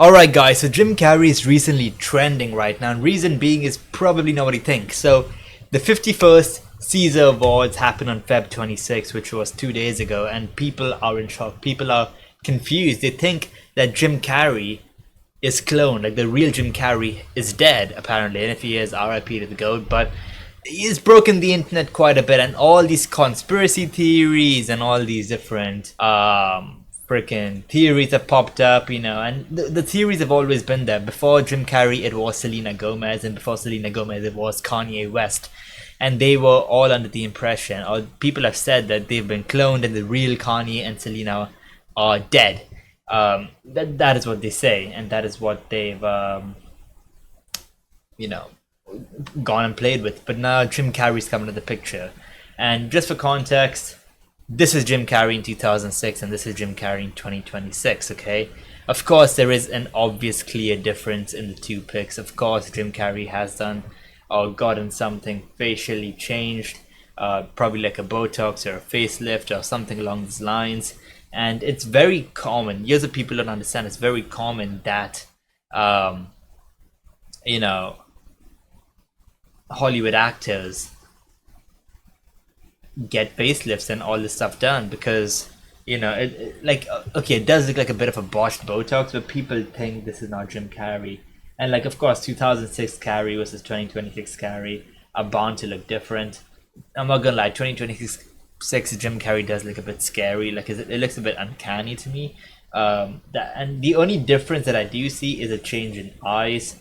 Alright guys, so Jim Carrey is recently trending right now, and reason being is probably not what you think. So the 51st Caesar Awards happened on Feb 26, which was 2 days ago, and people are in shock. People are confused. They think that Jim Carrey is cloned, like the real Jim Carrey is dead apparently, and if he is, RIP to the GOAT, but he's broken the internet quite a bit, and all these conspiracy theories and all these different freaking theories have popped up, and the theories have always been there. Before Jim Carrey, it was Selena Gomez, and before Selena Gomez, it was Kanye West. And they were all under the impression, or people have said that they've been cloned and the real Kanye and Selena are dead. That is what they say, and that is what they've, gone and played with. But now Jim Carrey's coming to the picture. And just for context, this is Jim Carrey in 2006 and this is Jim Carrey in 2026, okay? Of course, there is an obvious clear difference in the two pics. Of course, Jim Carrey has done or gotten something facially changed, probably like a Botox or a facelift or something along those lines. And it's very common. Here's what people don't understand. It's very common that, Hollywood actors get facelifts and all this stuff done because it does look like a bit of a botched Botox, but people think this is not Jim Carrey. And like, of course, 2006 Carrey versus 2026 Carrey are bound to look different. I'm not gonna lie, 2026 Jim Carrey does look a bit scary. Like, it looks a bit uncanny to me. And the only difference that I do see is a change in eyes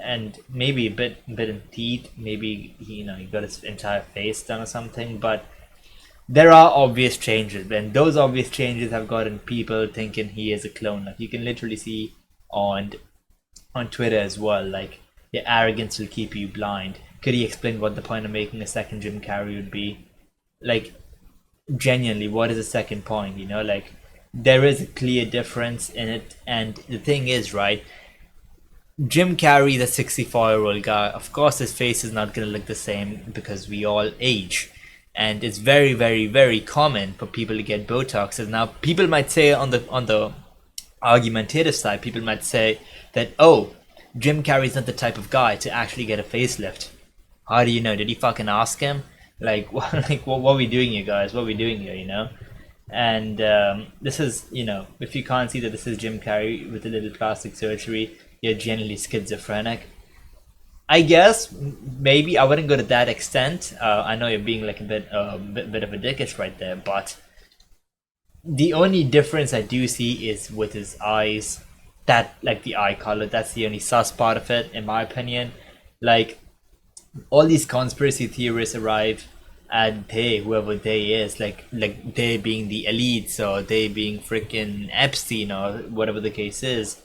and maybe a bit in teeth. Maybe he got his entire face done or something, but there are obvious changes, and those obvious changes have gotten people thinking he is a clone. Like, you can literally see on Twitter as well, like, your arrogance will keep you blind. Could he explain what the point of making a second Jim Carrey would be? Like, genuinely, what is the second point? Like, there is a clear difference in it. And the thing is, right, Jim Carrey, the 64-year-old guy, of course his face is not going to look the same because we all age. And it's very, very, very common for people to get Botoxes. Now, people might say on the argumentative side, people might say that, oh, Jim Carrey's not the type of guy to actually get a facelift. How do you know? Did you fucking ask him? Like, what are we doing here, guys? What are we doing here, And this is, if you can't see that this is Jim Carrey with a little plastic surgery, you're generally schizophrenic. I guess maybe I wouldn't go to that extent. I know you're being like a bit of a dickish right there, but the only difference I do see is with his eyes. That, like, the eye color, that's the only sus part of it, in my opinion. Like, all these conspiracy theorists arrive at they, whoever they is, like they being the elites or they being freaking Epstein or whatever the case is,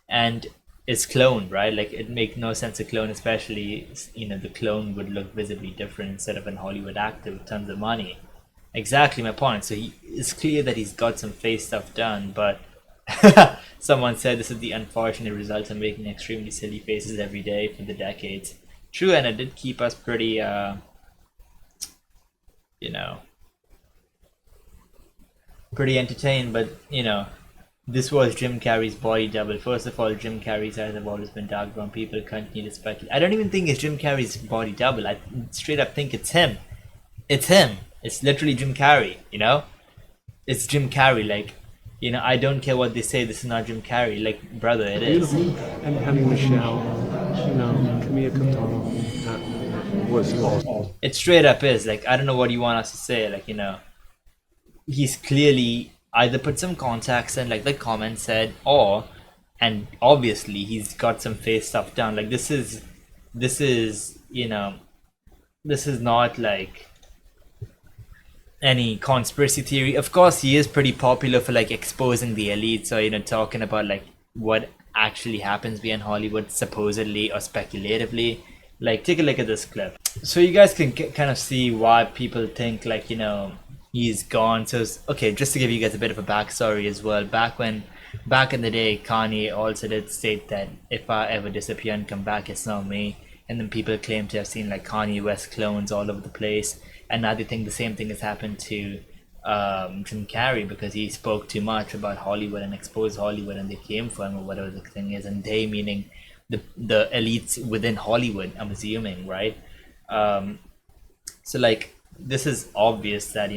and it's cloned, right? Like, it makes no sense to clone, especially, the clone would look visibly different instead of an Hollywood actor with tons of money. Exactly my point. So it's clear that he's got some face stuff done, but someone said this is the unfortunate result of making extremely silly faces every day for the decades. True, and it did keep us pretty, pretty entertained, but, this was Jim Carrey's body double. First of all, Jim Carrey's eyes have always been dark brown. People continue to speculate. I don't even think it's Jim Carrey's body double. I straight up think it's him. It's him. It's literally Jim Carrey, It's Jim Carrey, like, I don't care what they say, this is not Jim Carrey. Like, brother, it is. And having Michelle, Camilla Costello, was awesome. It straight up is. Like, I don't know what you want us to say. Like, he's clearly either put some contacts in, like the comment said, and obviously he's got some face stuff done. Like, this is not like any conspiracy theory. Of course, he is pretty popular for, like, exposing the elites or, talking about, like, what actually happens behind Hollywood, supposedly or speculatively. Like, take a look at this clip. So you guys can kind of see why people think, like, he's gone. So, okay, just to give you guys a bit of a backstory as well. Back in the day, Kanye also did state that if I ever disappear and come back, it's not me. And then people claim to have seen, like, Kanye West clones all over the place. And now they think the same thing has happened to Jim Carrey because he spoke too much about Hollywood and exposed Hollywood and they came from or whatever the thing is, and they meaning the elites within Hollywood, I'm assuming, right? Um, so like this is obvious that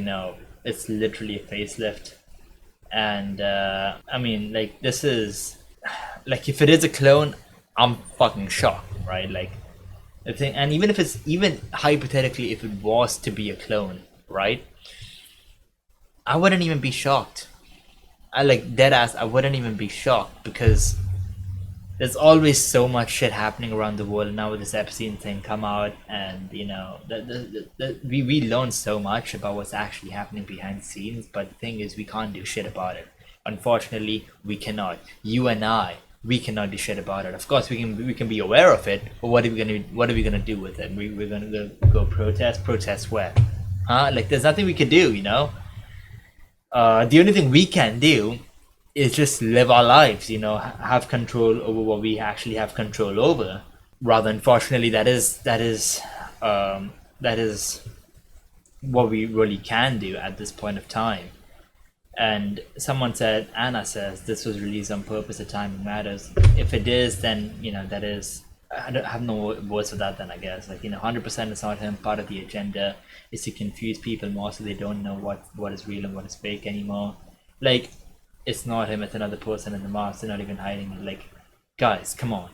it's literally a facelift, and I mean like this is like if it is a clone, I'm fucking shocked, right? Like the thing, and even if it's even hypothetically if it was to be a clone, right? I wouldn't even be shocked. I like dead ass. I wouldn't even be shocked because there's always so much shit happening around the world. Now with this Epstein thing come out, and we learn so much about what's actually happening behind the scenes. But the thing is, we can't do shit about it. Unfortunately, we cannot. You and I, we cannot do shit about it. Of course, we can be aware of it, but what are we gonna do with it? We're gonna go protest. Protest where? Huh? Like there's nothing we can do. The only thing we can do is just live our lives, have control over what we actually have control over. Rather, unfortunately, that is what we really can do at this point of time. And someone said, Anna says, this was released on purpose. The timing matters. If it is, then that is. I don't have no words for that. Then I guess 100% it's not him. Part of the agenda is to confuse people more, so they don't know what is real and what is fake anymore. Like it's not him. It's another person in the mask. They're not even hiding it. Like guys, come on.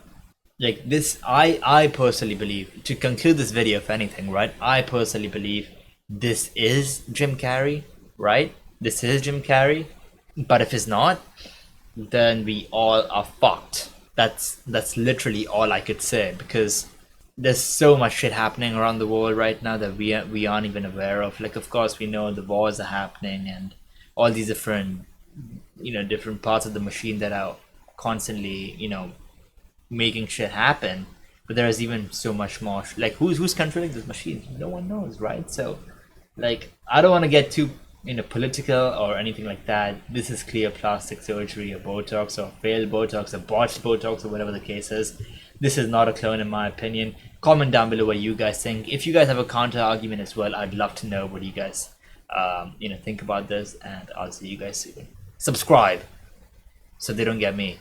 Like this, I personally believe, to conclude this video, if anything, right? I personally believe this is Jim Carrey, right? This is Jim Carrey. But if it's not, then we all are fucked. That's literally all I could say, because there's so much shit happening around the world right now that we aren't even aware of. Like, of course, we know the wars are happening and all these different different parts of the machine that are constantly making shit happen. But there is even so much more. Like, who's controlling this machine? No one knows, right? So, like, I don't want to get too political or anything like that. This is clear plastic surgery or Botox or failed Botox or botched Botox or whatever the case is. This is not a clone in my opinion. Comment down below what you guys think. If you guys have a counter argument as well, I'd love to know what you guys think about this, and I'll see you guys soon. Subscribe so they don't get me.